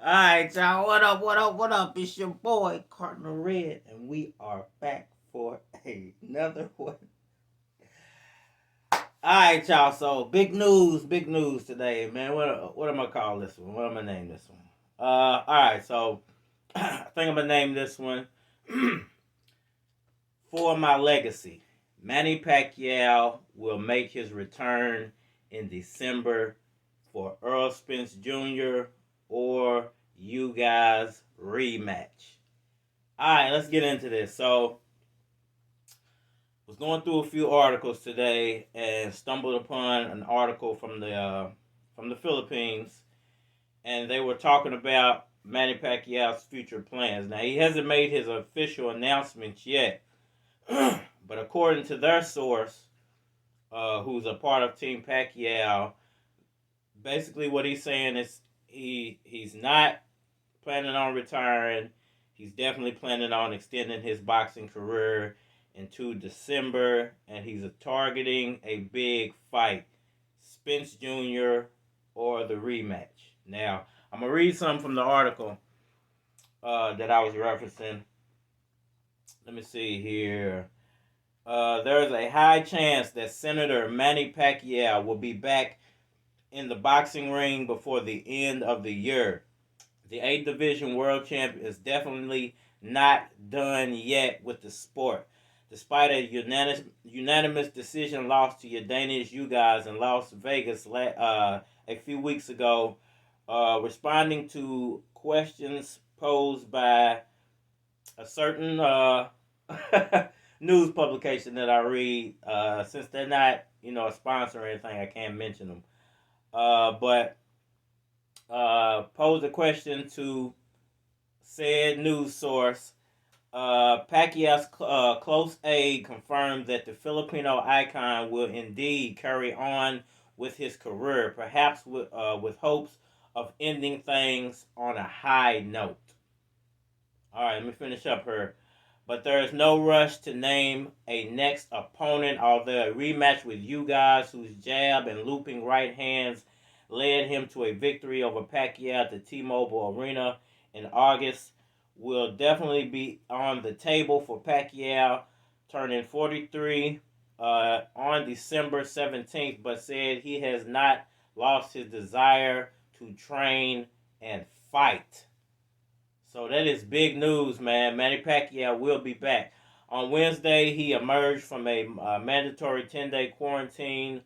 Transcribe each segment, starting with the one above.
Alright, y'all. What up, what up, what up? It's your boy, Cardinal Red, and we are back for another one. Alright, y'all. So, big news today, man. What am I call this one? What am I name this one? Alright, so I think I'm gonna name this one For My Legacy. Manny Pacquiao will make his return in December for Earl Spence Jr. or you guys rematch. All right, let's get into this. So, was going through a few articles today and stumbled upon an article from the Philippines, and they were talking about Manny Pacquiao's future plans. Now, he hasn't made his official announcements yet, but according to their source, who's a part of Team Pacquiao, basically what he's saying is he's not planning on retiring. He's definitely planning on extending his boxing career into December, and he's targeting a big fight, Spence Jr. or the rematch. Now, I'm gonna read some from the article that I was referencing. Let me see here. There's a high chance that Senator Manny Pacquiao will be back in the boxing ring before the end of the year. The 8th Division World Champion is definitely not done yet with the sport. Despite a unanimous decision loss to Yordenis Ugas in Las Vegas a few weeks ago, responding to questions posed by a certain news publication that I read, since they're not, a sponsor or anything, I can't mention them. But posed a question to said news source. Pacquiao's close aide confirmed that the Filipino icon will indeed carry on with his career, perhaps with hopes of ending things on a high note. All right, let me finish up here. But there is no rush to name a next opponent, although a rematch with you guys, whose jab and looping right hands led him to a victory over Pacquiao at the T-Mobile Arena in August, will definitely be on the table for Pacquiao, turning 43 on December 17th, but said he has not lost his desire to train and fight. So that is big news, man. Manny Pacquiao will be back. On Wednesday, he emerged from a mandatory 10-day quarantine,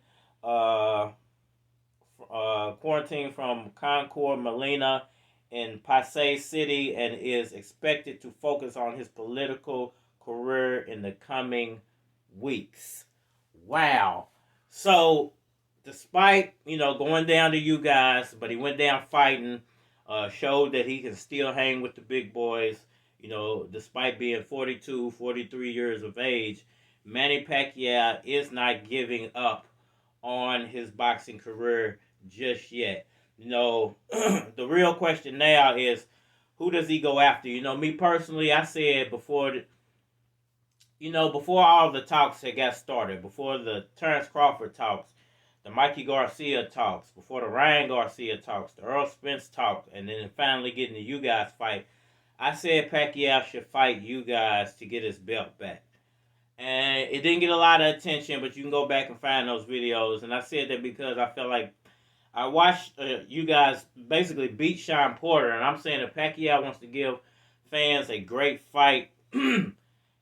quarantine from Concord Molina in Pasay City, and is expected to focus on his political career in the coming weeks. Wow. So, despite, going down to you guys, but he went down fighting, showed that he can still hang with the big boys, despite being 42, 43 years of age. Manny Pacquiao is not giving up on his boxing career just yet. The real question now is, who does he go after? Me personally, I said before all the talks had got started, before the Terrence Crawford talks, the Mikey Garcia talks, before the Ryan Garcia talks, the Earl Spence talk, and then finally getting the you guys fight, I said Pacquiao should fight you guys to get his belt back. And it didn't get a lot of attention, but you can go back and find those videos. And I said that because I felt like I watched you guys basically beat Sean Porter, and I'm saying if Pacquiao wants to give fans a great fight and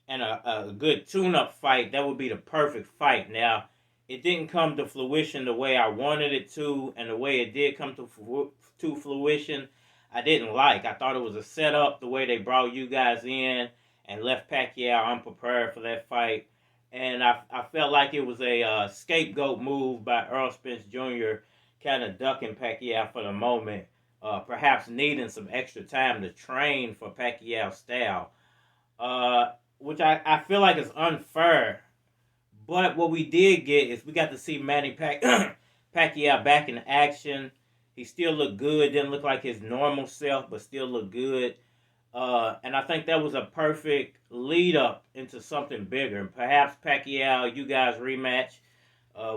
a good tune-up fight, that would be the perfect fight. Now, it didn't come to fruition the way I wanted it to, and the way it did come to fruition, I didn't like. I thought it was a setup, the way they brought you guys in and left Pacquiao unprepared for that fight. And I felt like it was a scapegoat move by Earl Spence Jr., kind of ducking Pacquiao for the moment, perhaps needing some extra time to train for Pacquiao's style, which I feel like is unfair. But what we did get is we got to see Manny Pacquiao back in action. He still looked good, didn't look like his normal self, but still looked good. And I think that was a perfect lead up into something bigger. Perhaps Pacquiao, you guys rematch.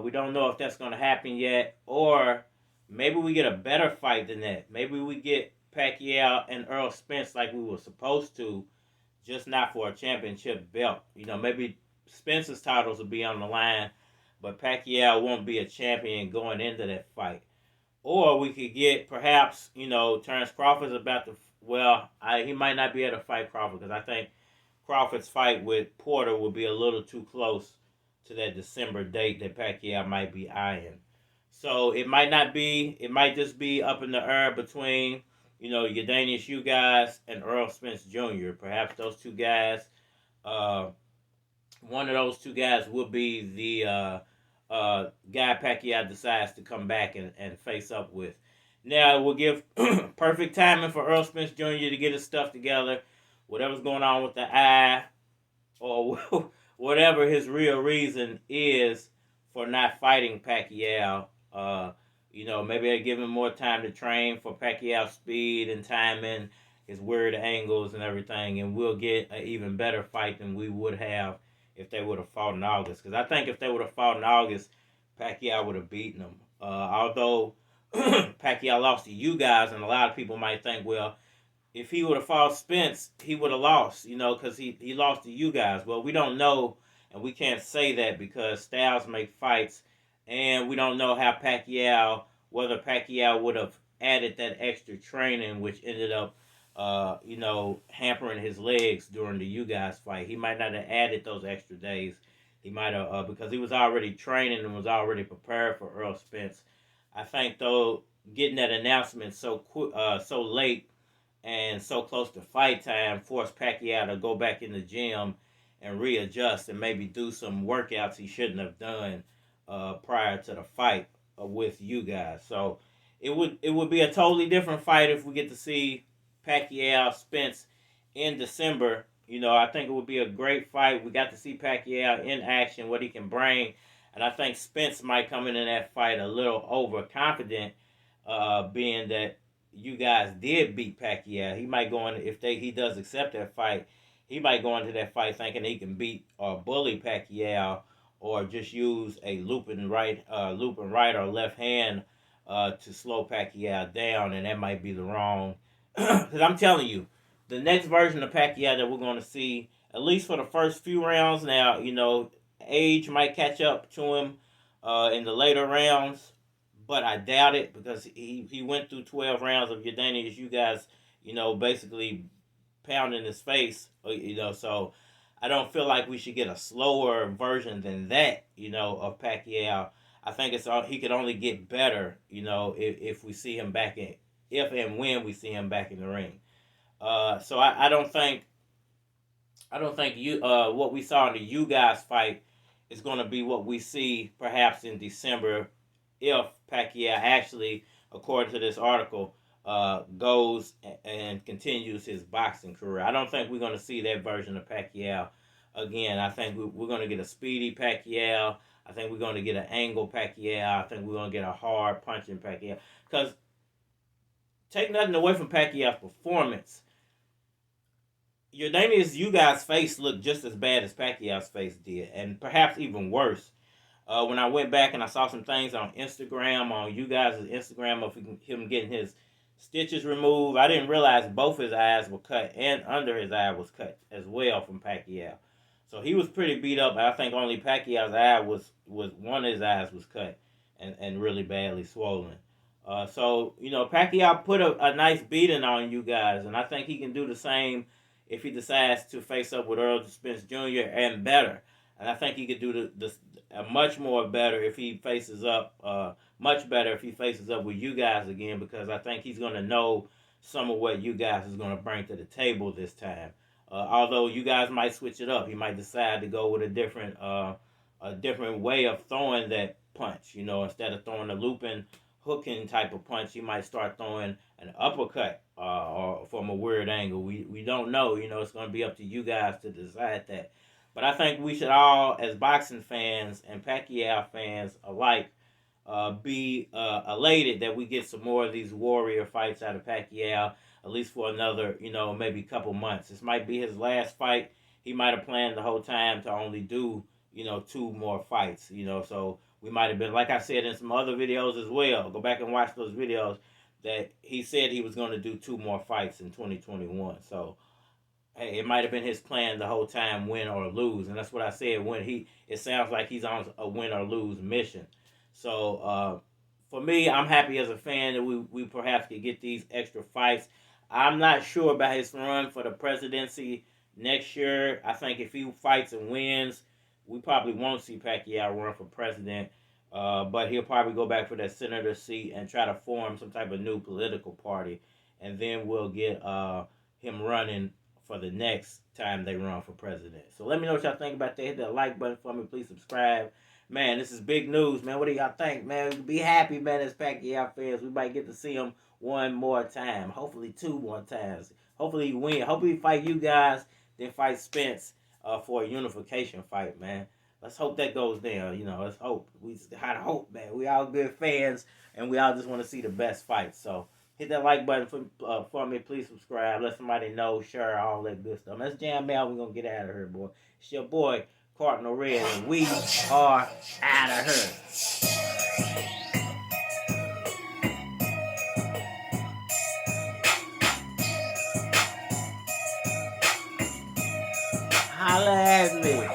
We don't know if that's going to happen yet. Or maybe we get a better fight than that. Maybe we get Pacquiao and Earl Spence like we were supposed to, just not for a championship belt. You know, maybe Spence's titles will be on the line, but Pacquiao won't be a champion going into that fight. Or we could get perhaps, you know, Terrence Crawford's about to. Well, he might not be able to fight Crawford because I think Crawford's fight with Porter will be a little too close to that December date that Pacquiao might be eyeing. So it might not be. It might just be up in the air between, you know, Yadanius you guys and Earl Spence Jr. Perhaps those two guys. Uh, One of those two guys will be the guy Pacquiao decides to come back and face up with. Now it will give perfect timing for Earl Spence Jr. to get his stuff together. Whatever's going on with the eye, or whatever his real reason is for not fighting Pacquiao. You know, maybe they give him more time to train for Pacquiao's speed and timing, his weird angles and everything, and we'll get an even better fight than we would have if they would have fought in August. Because I think if they would have fought in August, Pacquiao would have beaten him. Although Pacquiao lost to you guys, and a lot of people might think, well, if he would have fought Spence, he would have lost, you know, because he lost to you guys. Well, we don't know, and we can't say that because styles make fights, and we don't know how whether Pacquiao would have added that extra training, which ended up, you know, hampering his legs during the you guys fight. He might not have added those extra days. He might have, because he was already training and was already prepared for Earl Spence. I think, though, getting that announcement so late and so close to fight time forced Pacquiao to go back in the gym and readjust and maybe do some workouts he shouldn't have done prior to the fight with you guys. So it would be a totally different fight if we get to see Pacquiao Spence in December. You know, I think it would be a great fight. We got to see Pacquiao in action, what he can bring, and I think Spence might come in that fight a little overconfident, being that you guys did beat Pacquiao. He might go in if he does accept that fight. He might go into that fight thinking he can beat or bully Pacquiao, or just use a looping right or left hand to slow Pacquiao down, and that might be the wrong. Because I'm telling you, the next version of Pacquiao that we're going to see, at least for the first few rounds. Now, you know, age might catch up to him in the later rounds, but I doubt it because he went through 12 rounds of Yadanius, you guys, you know, basically pounding his face, you know, so I don't feel like we should get a slower version than that, you know, of Pacquiao. I think he could only get better, you know, if we see him back in, if and when we see him back in the ring. So I don't think what we saw in the you guys fight is going to be what we see perhaps in December if Pacquiao actually, according to this article, goes and continues his boxing career. I don't think we're going to see that version of Pacquiao again. I think we're going to get a speedy Pacquiao. I think we're going to get an angle Pacquiao. I think we're going to get a hard punching Pacquiao. Because take nothing away from Pacquiao's performance, Yadanius, you guys' face looked just as bad as Pacquiao's face did, and perhaps even worse. When I went back and I saw some things on Instagram, on you guys' Instagram of him getting his stitches removed, I didn't realize both his eyes were cut and under his eye was cut as well from Pacquiao. So he was pretty beat up. I think only Pacquiao's eye was one of his eyes was cut and really badly swollen. So, you know, Pacquiao put a nice beating on you guys, and I think he can do the same if he decides to face up with Earl Spence Jr. and better. And I think he could do much more better if he faces up, much better if he faces up with you guys again, because I think he's going to know some of what you guys is going to bring to the table this time. Although you guys might switch it up, he might decide to go with a different way of throwing that punch. You know, instead of throwing a looping, hooking type of punch, he might start throwing an uppercut or from a weird angle. We don't know. You know, it's going to be up to you guys to decide that. But I think we should all, as boxing fans and Pacquiao fans alike, be elated that we get some more of these warrior fights out of Pacquiao, at least for another, you know, maybe couple months. This might be his last fight. He might have planned the whole time to only do, you know, 2 more fights, you know, so we might have been, like I said in some other videos as well, go back and watch those videos. that he said he was going to do 2 more fights in 2021. So hey, it might have been his plan the whole time, win or lose, and that's what I said. It sounds like he's on a win or lose mission. So for me, I'm happy as a fan that we perhaps could get these extra fights. I'm not sure about his run for the presidency next year. I think if he fights and wins, we probably won't see Pacquiao run for president. But he'll probably go back for that senator seat and try to form some type of new political party, and then we'll get him running for the next time they run for president. So let me know what y'all think about that. Hit that like button for me. Please subscribe. Man, this is big news, man. What do y'all think, man? Be happy, man, as Pacquiao fans. We might get to see him one more time. Hopefully 2 more times. Hopefully he win. Hopefully he fight you guys, then fight Spence for a unification fight, man. Let's hope that goes down. Let's hope. We had hope, man. We all good fans, and we all just want to see the best fight. So hit that like button for me. Please subscribe. Let somebody know. Share all that good stuff. Let's jam out. We're going to get out of here, boy. It's your boy, Cardinal Red, and we are out of here. Holla at me.